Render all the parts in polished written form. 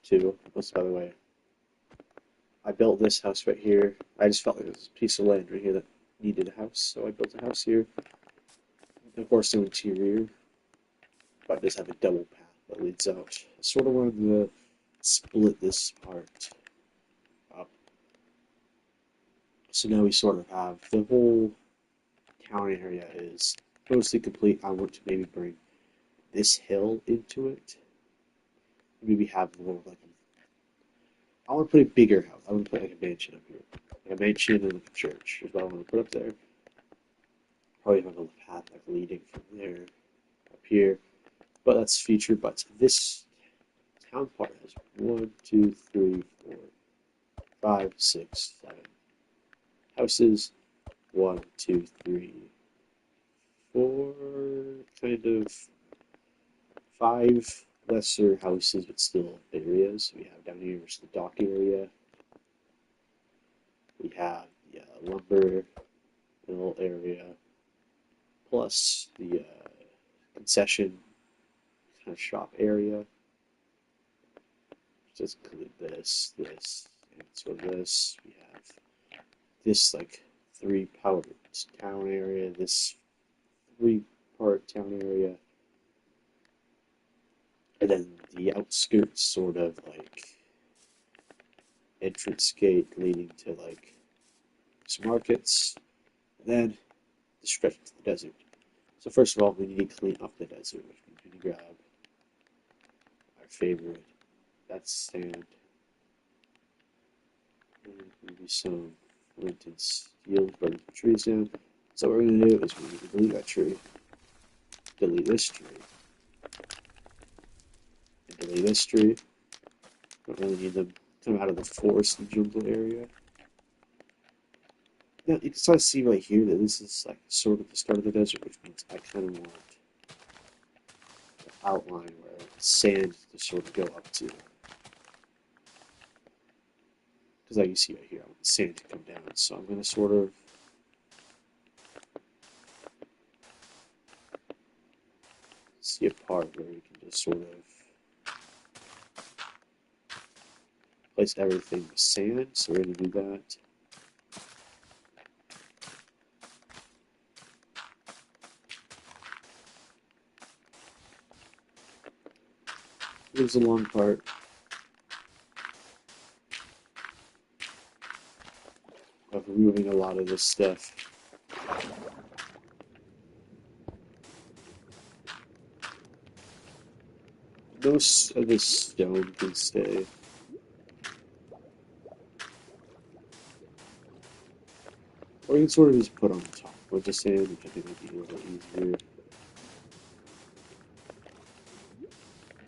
too. That's by the way. I built this house right here. I just felt like there was a piece of land right here that needed a house, so I built a house here. And of course, no interior, but I just have a double path that leads out. I sort of wanted to split this part up. So now we sort of have the whole town area is mostly complete. I want to maybe bring this hill into it. Maybe have a little like I want to put a bigger house. I want to put like a mansion up here. Like a mansion and like a church is what I want to put up there. Probably have a path like leading from there up here. But that's future. But this town part has 1, 2, 3, 4, 5, 6, 7 houses. 1, 2, 3, 4, kind of 5 lesser houses, but still areas. We have down here is the dock area. We have the lumber mill area, plus the concession kind of shop area. Just include this, and sort of this. We have this like 3-part town area, this 3-part town area, and then the outskirts sort of like entrance gate leading to like some markets, and then the stretch to the desert. So first of all, we need to clean up the desert, which means we need to grab our favorite, that's sand, and maybe some flint and steel, burn some trees down. So what we're going to do is we need to delete that tree, delete this tree, and delete this tree. Don't really need them come out of the forest and jungle area. Now, you can sort of see right here that this is like sort of the start of the desert, which means I kind of want the outline where sand to sort of go up to. Because like you see right here, I want the sand to come down. So I'm going to sort of see a part where you can just sort of place everything with sand. So we're going to do that. Here's the long part. Of removing a lot of this stuff. Most of this stone can stay. Or you can sort of just put on top with the sand, which I think would be a little easier.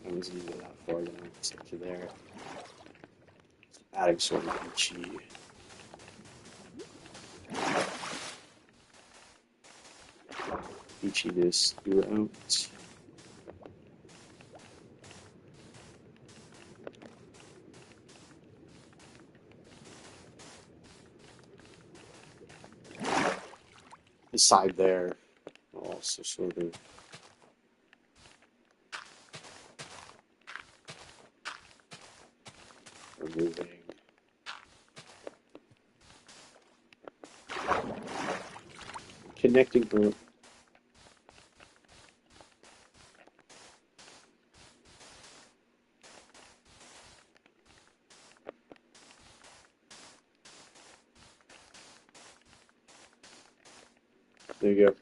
I wasn't even that far down, just up to there. Adding sort of beachiness throughout. The side there will also sort of removing connecting her. There you go.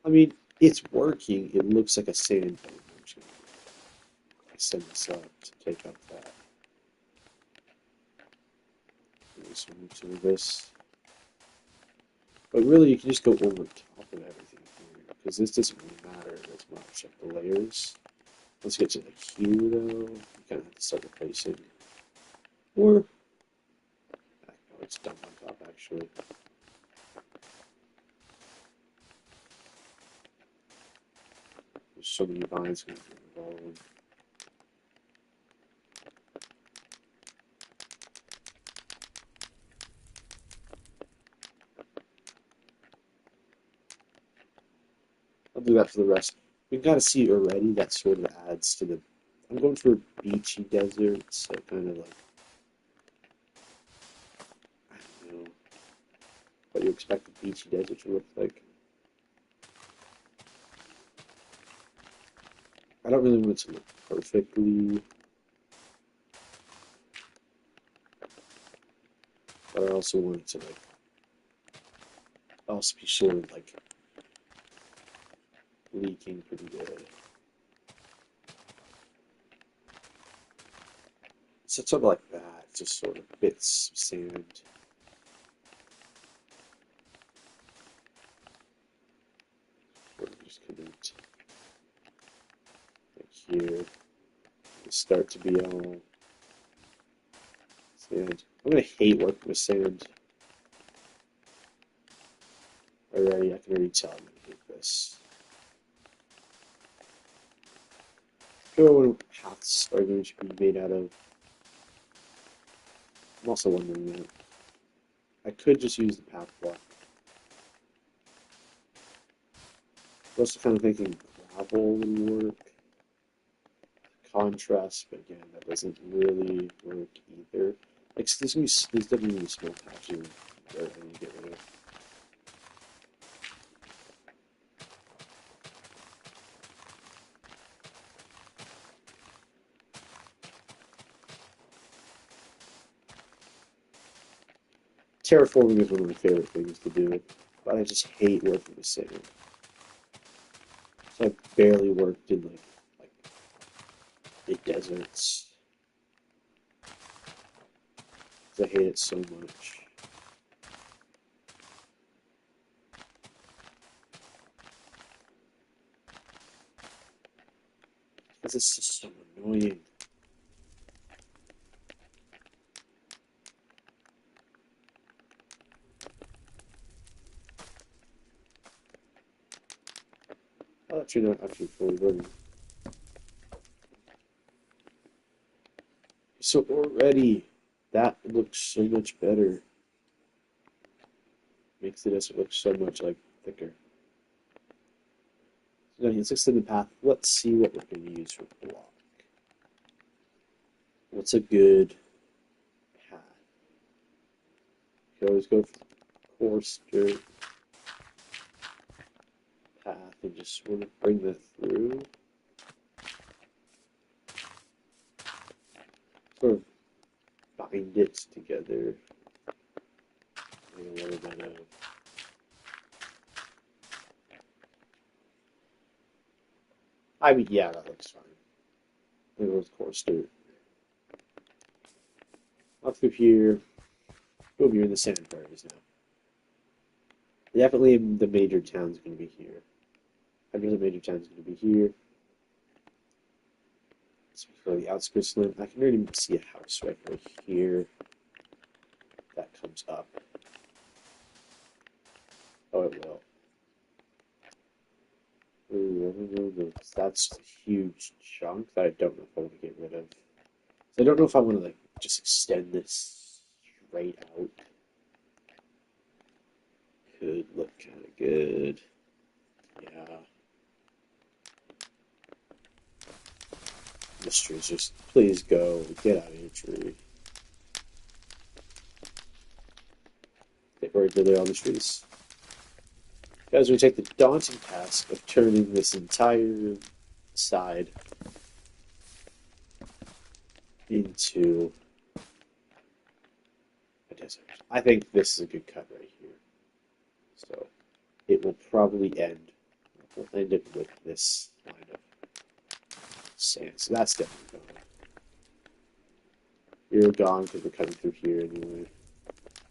I mean, it's working. It looks like a sand dune. I'm just gonna send this up to take up that. So move to this. But really, you can just go over top of everything here, because this doesn't really matter as much, like the layers. Let's get to like here, though. You kind of have to start replacing. Or, no, it's done on top, actually. There's so many vines going to be involved. I'll do that for the rest. We got to see already that sort of adds to the. I'm going for beachy desert, so kind of like I don't know what you expect the beachy desert to look like. I don't really want it to look perfectly, but I also want it to like also be sort of like leaking pretty good. So it's sort of like that, just sort of bits of sand. Sort of just kind of like here. Start to be all sand. I'm gonna hate working with sand already. I can already tell I'm gonna hate this. I don't know what paths are going to be made out of. I'm also wondering that. I could just use the path block. I'm also kind of thinking gravel would work. Contrast, but again, that doesn't really work either. Like, there's definitely small patches that I need to get rid of. Terraforming is one of my favorite things to do, but I just hate working with sand. So I barely worked in like big deserts. 'Cause I hate it so much. Because it's just so annoying. I'll actually not actually fully running. So already that looks so much better. Makes the desert look so much like thicker. So now let's extend the path. Let's see what we're going to use for block. What's a good path? You can always go for the coarse dirt path and just sort of bring that through. Sort of bind it together. Make a little bit of. I mean, yeah, that looks fine. It was coarse dirt. Up through here. Boom, you're in the sand prairies now. Definitely the major town's going to be here. I know the major town's going to be here. For the outskirts land. I can already see a house right here. That comes up. Oh, it will. Ooh, I don't know. That's a huge chunk that I don't know if I want to get rid of. So I don't know if I want to like just extend this straight out. Could look kind of good. Yeah. This tree's just please go. Get out of here, tree. Get right there on the trees. Guys, we take the daunting task of turning this entire side into a desert. I think this is a good cut right here. So it will probably end. We'll end it with this line of sand. So that's definitely gone. You're gone because we're cutting through here anyway.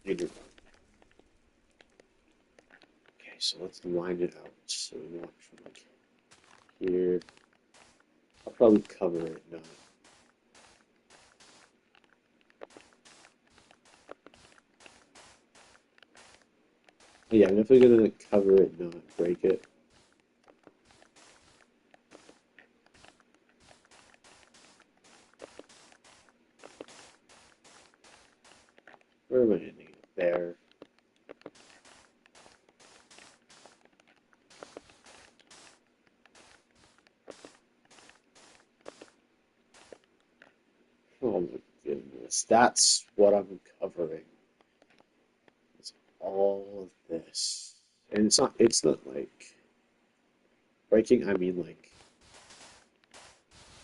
And you're gone. Okay, so let's line it out. So we want from like here. I'll probably cover it now. Yeah, I'm definitely gonna cover it, not break it. Where am I ending it? There. Oh my goodness, that's what I'm covering. It's all of this. And it's not like breaking, I mean like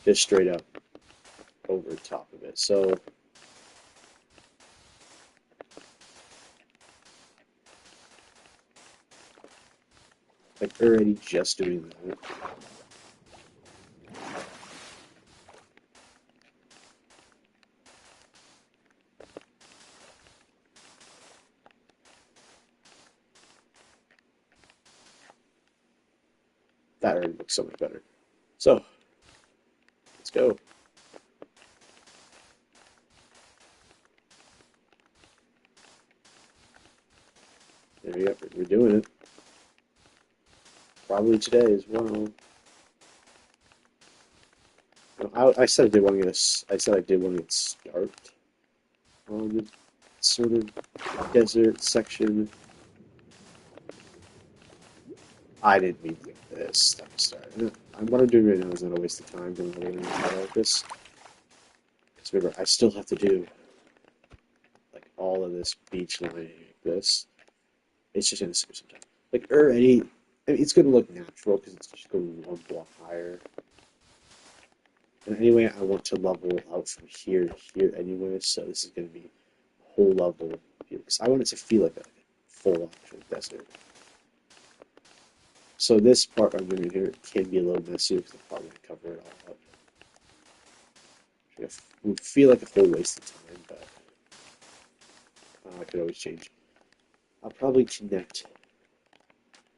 just straight up over top of it. So like already just doing that. That already looks so much better. So let's go. There we go. We're doing it. Probably today as well. I said I did want to get I said I did want to get start on the sort of desert section. I didn't mean like this. That was start. What I'm doing right now is not a waste of time doing anything like this. Because remember, I still have to do like all of this beach lining like this. It's just gonna save some time. Like already, I mean, it's gonna look natural because it's just going one block higher. And anyway, I want to level out from here to here anyway, so this is going to be a whole level view. Because I want it to feel like a full actual desert. So this part I'm doing here can be a little messy because I'm probably going to cover it all up. It would feel like a whole waste of time, but I could always change. I'll probably connect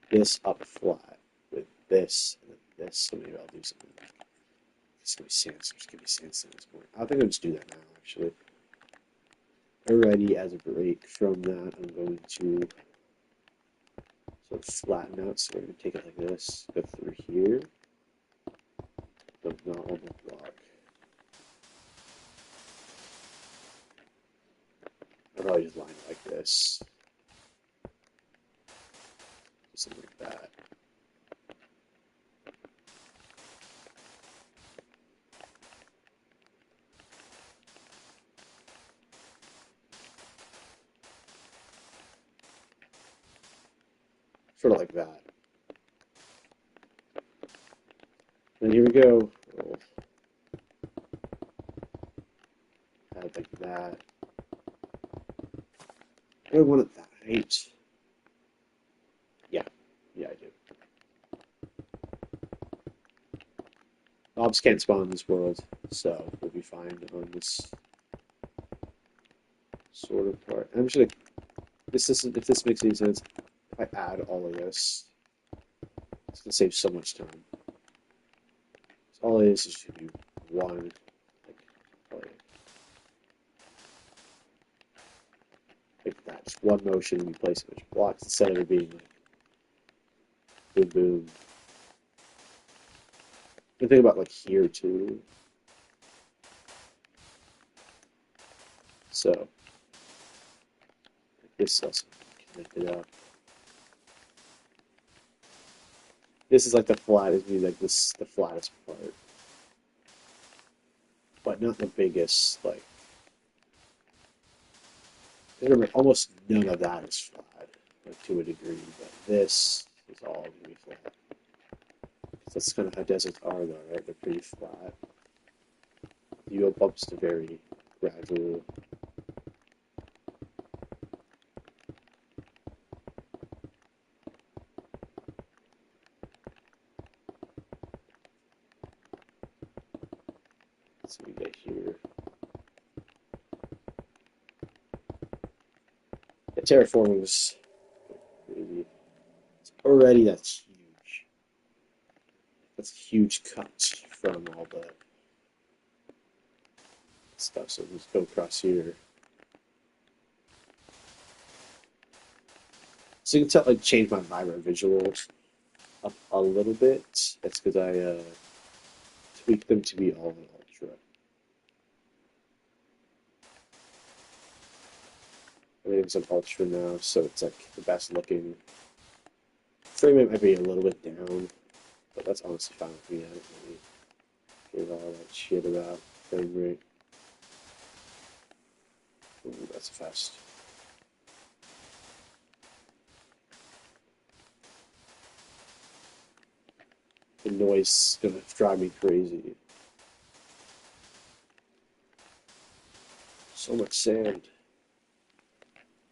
this up flat with this and then this, so maybe I'll do something like it's going to be sandstone. Just give me sandstone at this point. I think I'll just do that now, actually. Already as a break from that, I'm going to sort of flatten out. So we're going to take it like this, go through here, but not on the block. I'll probably just line it like this, something like that. Sort of like that. And here we go. We'll add like that. Do I want it that height? Yeah, yeah, I do. Mobs can't spawn in this world, so we'll be fine on this sort of part. I'm just gonna. If this makes any sense, if I add all of this, it's gonna save so much time. So all it is to do one, like that, just one motion and you place it which blocks instead of it being like boom boom. You think about like here too. So this also connect it up. This is like the flattest, like this the flattest part, but not the biggest. Like remember, almost none of that is flat, like to a degree. But this is all going to be flat. That's kind of how deserts are, though, right? They're pretty flat. You go bumps to very gradual. So we get here. The terraforming is crazy. Already that's huge. That's a huge cut from all the stuff. So let's go across here. So you can tell, like, change my vibrant visuals up a little bit. That's because I tweaked them to be all in ultra. Everything's in ultra now, so it's like the best looking. Frame rate might be a little bit down, but that's honestly fine with me. I don't really give all that shit about frame rate. that's a fest. The noise is gonna drive me crazy. So much sand.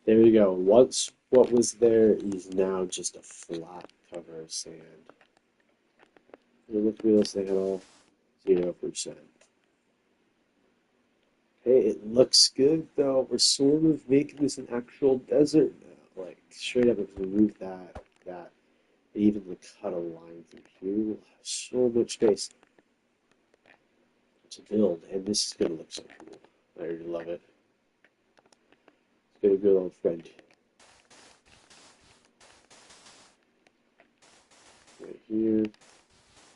There you go. Once what was there is now just a flat cover of sand. Doesn't look realistic at all. 0%. Hey, it looks good though. We're sort of making this an actual desert now. Like straight up, if we remove that, and even to cut a line through here, we'll have so much space to build, and this is gonna look so cool. I already love it. It's gonna be a good old friend right here.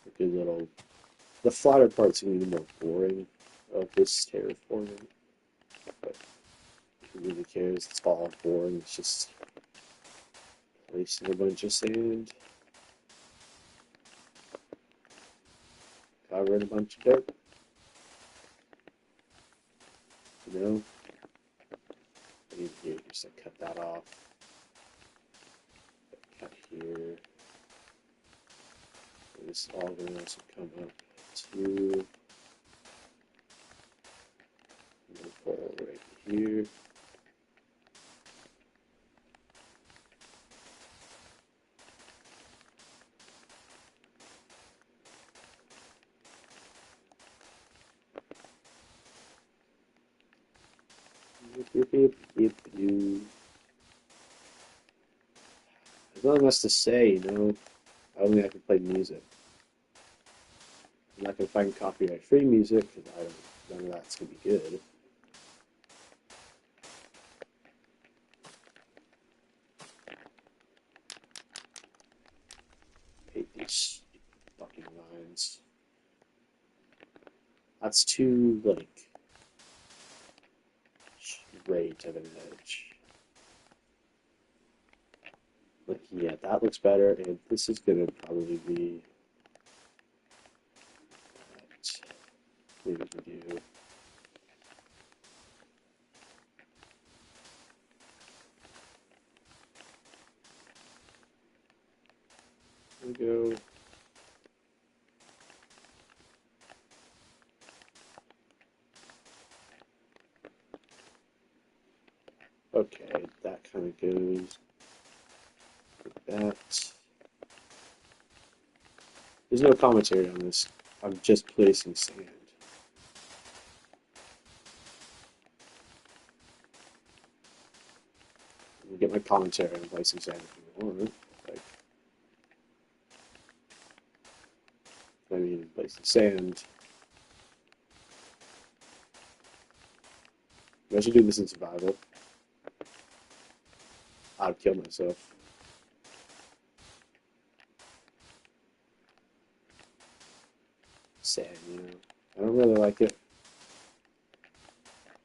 A good little. The flatter part's gonna be more boring of this terraforming, but who really cares? It's all boring. It's just placing a bunch of sand, covering a bunch of dirt. You know, maybe here, just to cut that off. Cut here. And this is all gonna also come up to the pole right here. Yep, yep, yep, yep. There's nothing else to say, you know. I only have to play music. I'm not gonna find copyright-free music because I don't. None of that's gonna be good. I hate these fucking lines. That's too like straight of an edge. Like yeah, that looks better, and this is gonna probably be. Maybe we can do. There we go. Okay, that kind of goes like that. There's no commentary on this. I'm just placing sand. You can get my commentary on placing sand if you want. Like, I mean, placing sand. If I should do this in survival, I'd kill myself. Sand, you know. I don't really like it.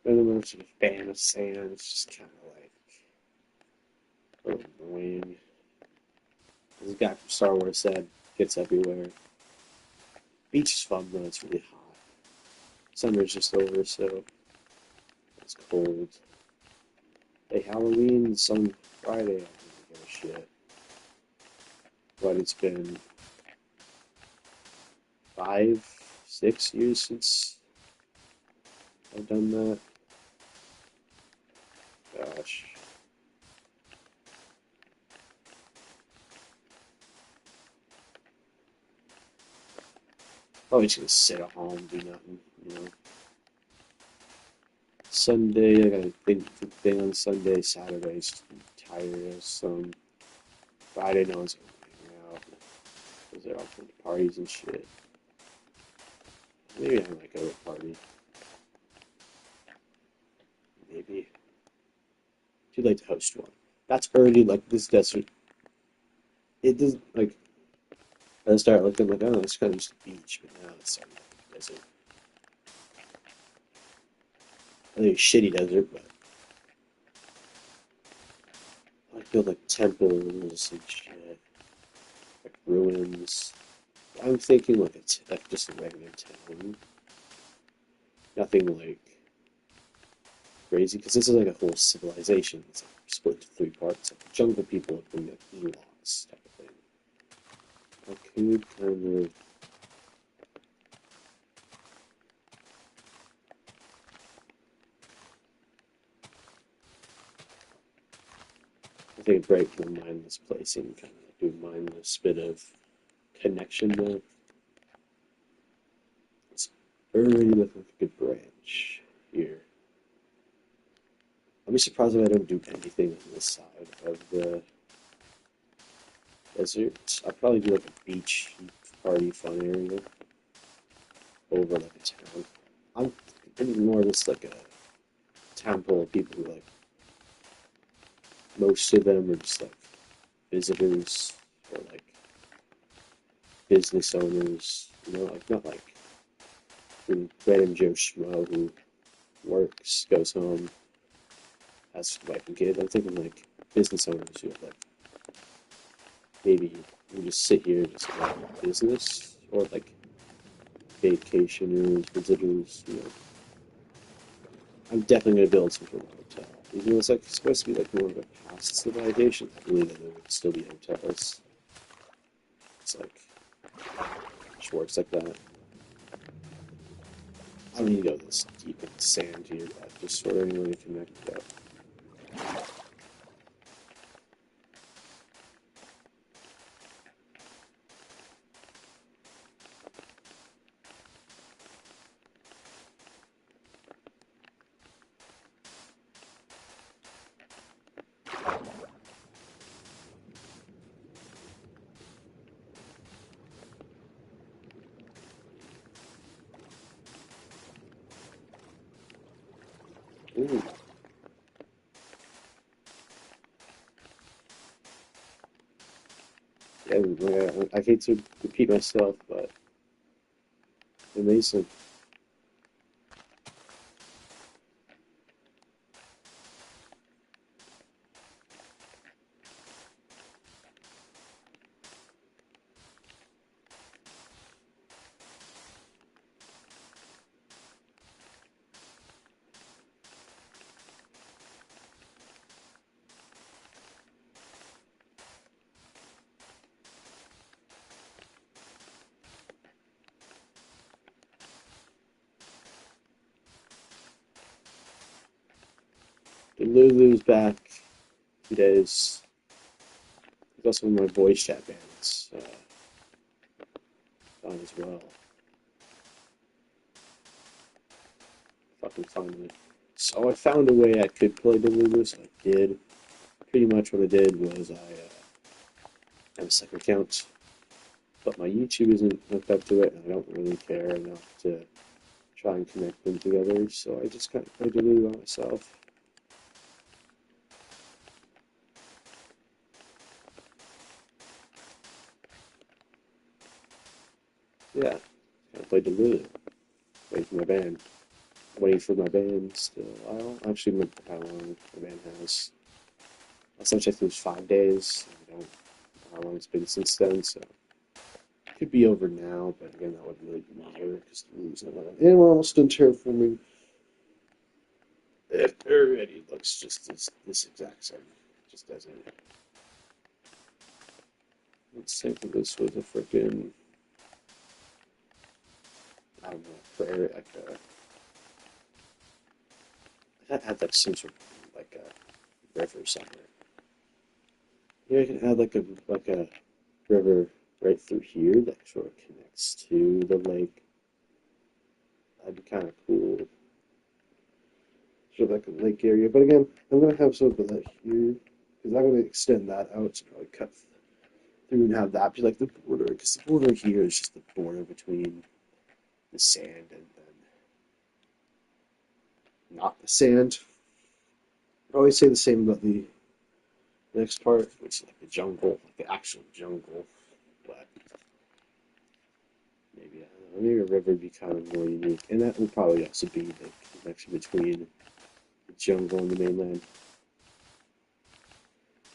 I'm not much of a fan of sand. It's just kind of like a little annoying. As the guy from Star Wars said, gets everywhere. Beach is fun though. It's really hot. Summer's just over, so it's cold. Hey, Halloween's on Friday. I don't give a shit. But it's been 5, 6 years since I've done that. Gosh. Probably just gonna sit at home, do nothing, you know. Sunday, I got a thing on Sunday. Saturday's tired of some. Friday, no one's gonna hang out. Because they're all going to parties and shit. Maybe I might go to a party. Maybe. Too late to host one. That's already like this desert. It doesn't like. I start looking like, oh, it's kind of just a beach, but now it's starting like a desert. I think it's shitty desert, but I feel like temples and shit, like ruins. I'm thinking like it's like just a regular town. Nothing like crazy because this is like a whole civilization. It's like split into three parts. Like jungle people are going to Ewoks type of thing. I could kind of. I think a break from mindless placing, kind of do a mindless bit of connection there. It's already looking like a good branch here. I'll be surprised if I don't do anything on this side of the desert. I'll probably do like a beach party fun area over like a town. I'm thinking more of this like a town full of people who like most of them are just like visitors or like business owners, like not like the random Joe Schmo who works, goes home, has wife and kids. I'm thinking like business owners who have like maybe we just sit here just like business or like vacationers, visitors. I'm definitely gonna build some sort of hotel. Even though it's like supposed to be like more of a past civilization, I believe that there would still be hotels. It's like just works like that. I don't need to go this deep in the sand here, but just sort of anywhere to connect up. Ooh. Yeah, I hate to repeat myself, but amazing. The Lulu's back 2 days. There's also one of my voice chat bands on as well. Fucking finally. So I found a way I could play the Lulu, so I did. Pretty much what I did was I have a second account, but my YouTube isn't hooked up to it, and I don't really care enough to try and connect them together, so I just kind of played the Lulu by myself. Yeah, kind of played the Lulu, waiting for my band. Waiting for my band still. I don't actually remember how long my band has. Last time I checked, it was 5 days. I don't know how long it's been since then, so it could be over now, but again, that wouldn't really matter because the Lulu's not letting anyone else to terraforming. It already looks just this exact same. Just doesn't. Let's think that this was a freaking, I don't know, prairie, like a, that had like some sort of like a river somewhere. Yeah, I can add like a river right through here that sort of connects to the lake. That'd be kind of cool. Sort of like a lake area. But again, I'm gonna have something that here because I'm gonna extend that out to probably cut through and have that be like the border because the border here is just the border between the sand and then not the sand. I always say the same about the next part, which is like the jungle, like the actual jungle. But maybe a river would be kind of more unique, and that would probably also be the connection between the jungle and the mainland.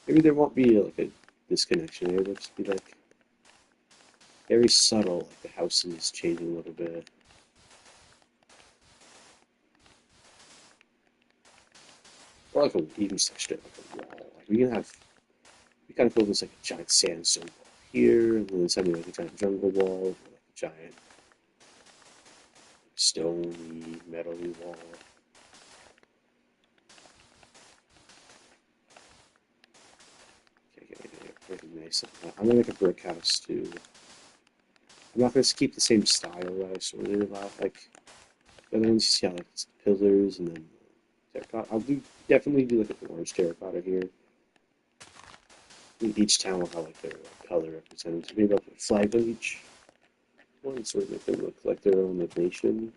Maybe there won't be like a disconnection. Maybe it'll just be like very subtle, like the house is changing a little bit. or like a even straight like a wall. Like we kind of feel this like a giant sandstone wall here, and then suddenly like a giant jungle wall, or like a giant stony, metally wall. Okay, pretty nice. I'm gonna make a brick house too. I'm not gonna keep the same style that I sort of about like the other ones. You see how like it's pillars and then terracotta. Definitely do like a orange terracotta here. Each town will have like their color represented. So maybe I'll put a flag on each one, sort of make them look like their own like, nation.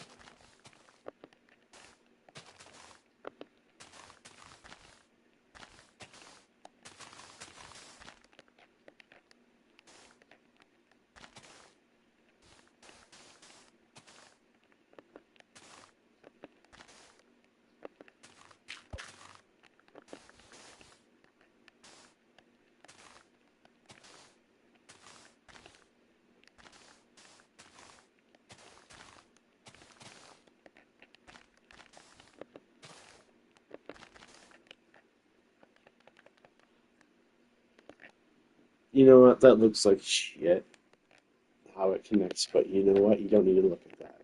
You know what? That looks like shit. How it connects, but you know what? You don't need to look at that.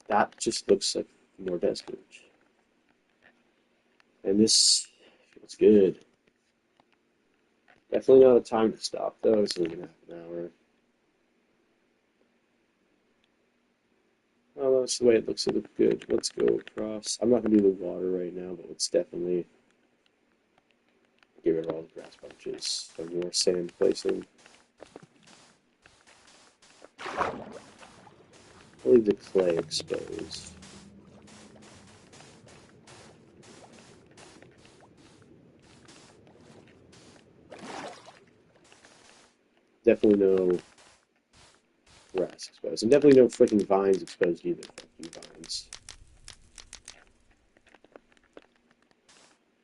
That just looks like more desert. And this feels good. Definitely not a time to stop though. It's only gonna have an hour. Oh, that's the way it looks. It looks good. Let's go across. I'm not gonna do the water right now, but let's definitely get rid of all the grass bunches. So more sand placing. I'll leave the clay exposed. Definitely no grass exposed. And definitely no freaking vines exposed either. Fucking vines.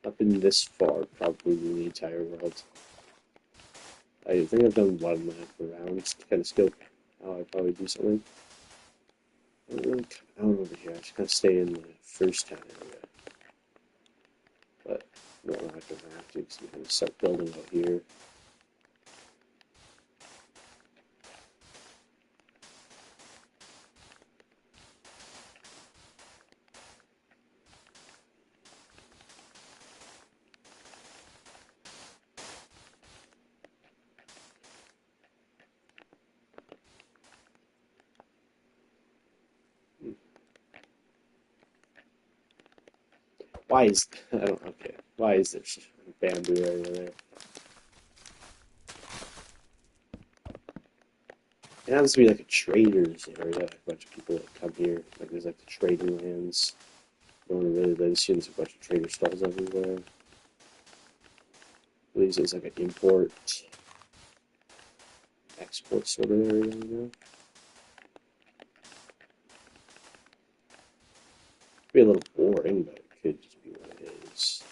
I've been this far probably in the entire world. I think I've done one lap around to kind of scope how I'd probably do something. I don't really come out over here. I just kind of stay in the first town area. But no, I'm not going to have to because I'm going to start building out here. Why is I don't okay? Why is there such a bamboo area there? It happens to be like a trader's area. Like a bunch of people that come here. Like there's like the trading lands. No one really lives here. There's a bunch of trader stalls everywhere. I believe it's like an import, export sort of area, you know? Be a little boring, but it could just be what it is.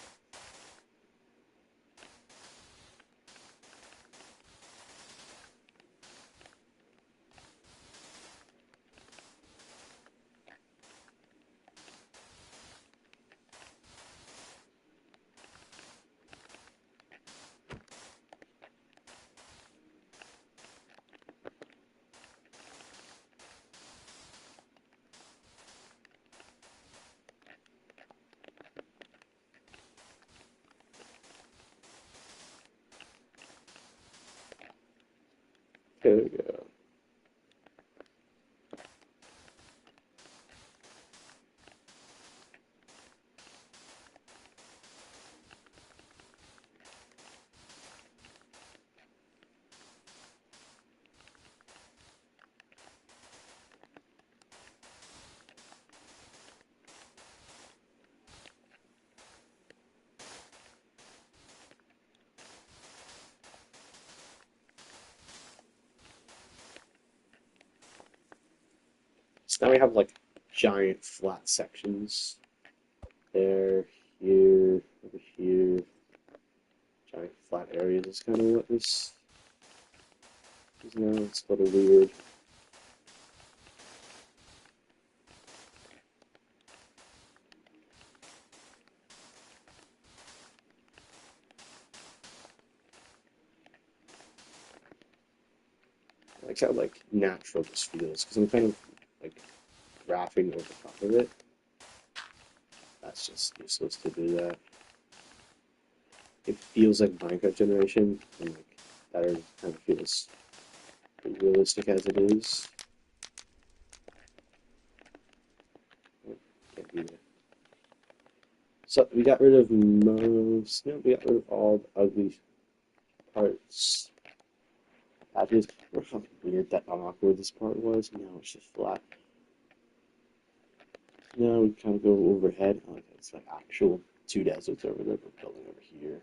There we go. So now we have like giant flat sections. There, here, over here. Giant flat areas is kind of what this is now. It's a little weird. it's kind of like natural this feels because I'm kind of like rafting over top of it. That's just useless to do that. It feels like Minecraft generation, and like that kind of feels realistic as it is. Can't be there. So we got rid of most. No, we got rid of all the ugly parts. Patches. Remember how weird that awkward this part was? Now it's just flat. Now we kind of go overhead. Oh, okay, it's like actual two deserts over there. We're building over here.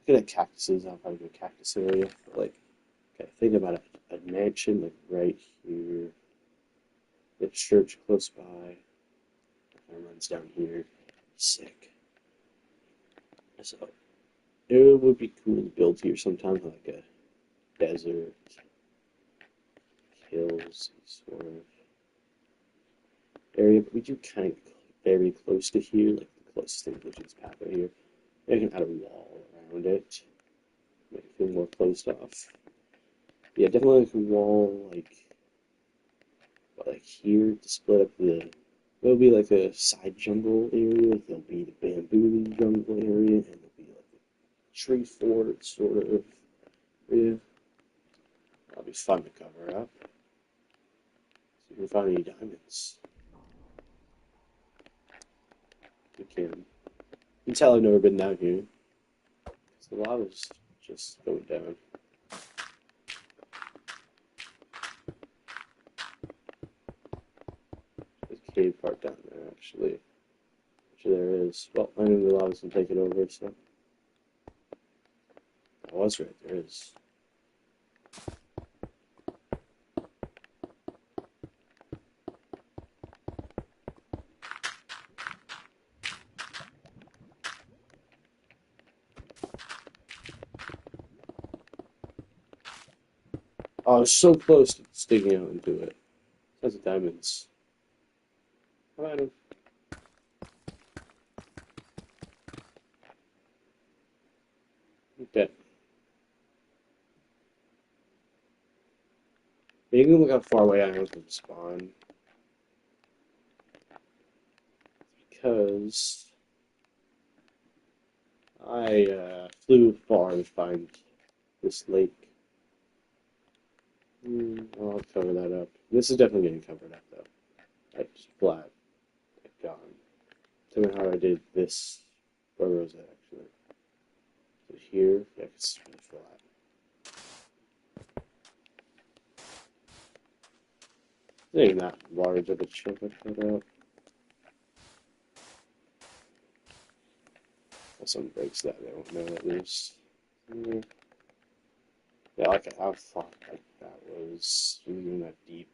Look at that cactuses. I'll probably do a cactus area. But like, okay, think about it. A mansion like right here. The church close by. Kind of runs down here. Sick. So it would be cool to build here sometime, like a desert, hills sort of area. But we do kind of very close to here, like the closest thing to this path right here. I can add a wall around it, make it feel more closed off. Yeah, definitely like a wall, like here to split up the. There'll be like a side jungle area. There'll be the bamboo jungle area, and there'll be like a tree fort sort of area. That'll be fun to cover up. See if we can find any diamonds. We can. You can tell I've never been down here. Because the lava's just going down. There's a cave part down there, actually. Which there is. Well, I know the lava's gonna take it over, so. I was right, there is. Oh, I was so close to sticking out into it. That's diamonds. How about him? Okay. You can look how far away I am from spawn. Because I flew far to find this lake. I'll cover that up. This is definitely getting covered up, though. Like, just flat. Like, gone. Tell me how I did this. Where was it, actually? So here? Yeah, it's really flat. It ain't that large of a chunk I cut out. If someone breaks that, they won't know at least. Yeah, like I thought like that was even that deep.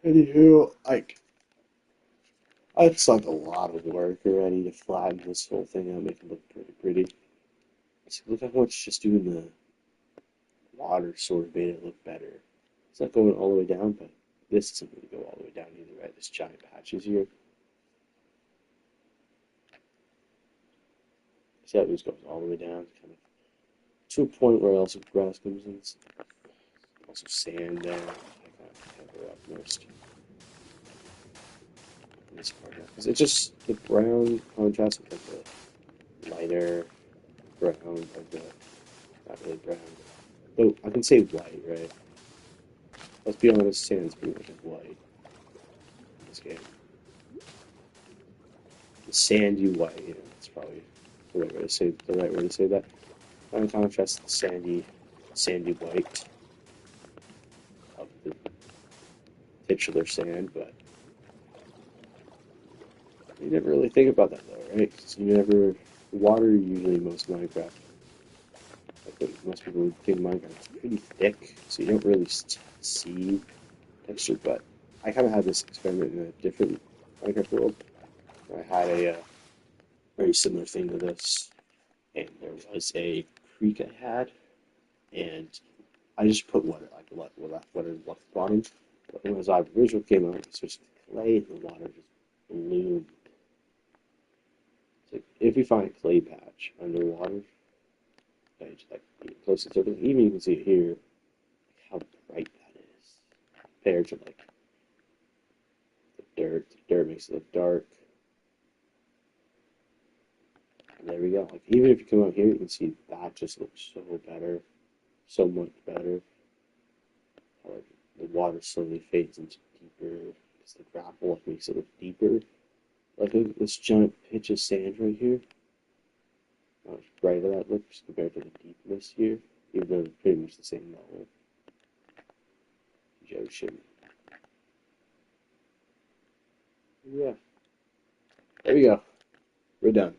Anywho, like I've sunk a lot of work already to flatten this whole thing out, make it look pretty pretty. So look how much just doing the water sort of made it look better. It's not going all the way down, but this isn't going to go all the way down either, right? This giant patches here. See how this goes all the way down, kind of to a point where also grass comes in. It's also sand there. I kind of cover up most. This part because it's just the brown contrast with like the lighter brown of the not really brown. Though I can say white, right? Let's be honest, sand's pretty much white in this game. The sandy white, it's probably the right way to say that. In contrast, the sandy white of the titular sand, but you never really think about that though, right? 'Cause you never water usually most Minecraft. Like most people would think Minecraft's pretty thick, so you don't really see texture. But I kind of had this experiment in a different Minecraft world. Where I had a very similar thing to this, and there was a creek I had, and I just put water like what left the bottom. But when the visual came out, it switched to clay, and the water just bloomed. So if you find a clay patch underwater, just like close to the surface, even you can see it here, how bright compared to like the dirt. The dirt makes it look dark. And there we go. Like even if you come out here, you can see that just looks so better, so much better. How, like the water slowly fades into deeper because the gravel like, makes it look deeper. Like look at this giant pitch of sand right here. How much brighter that looks compared to the deepness here, even though it's pretty much the same level. The ocean. Yeah. There we go. We're done.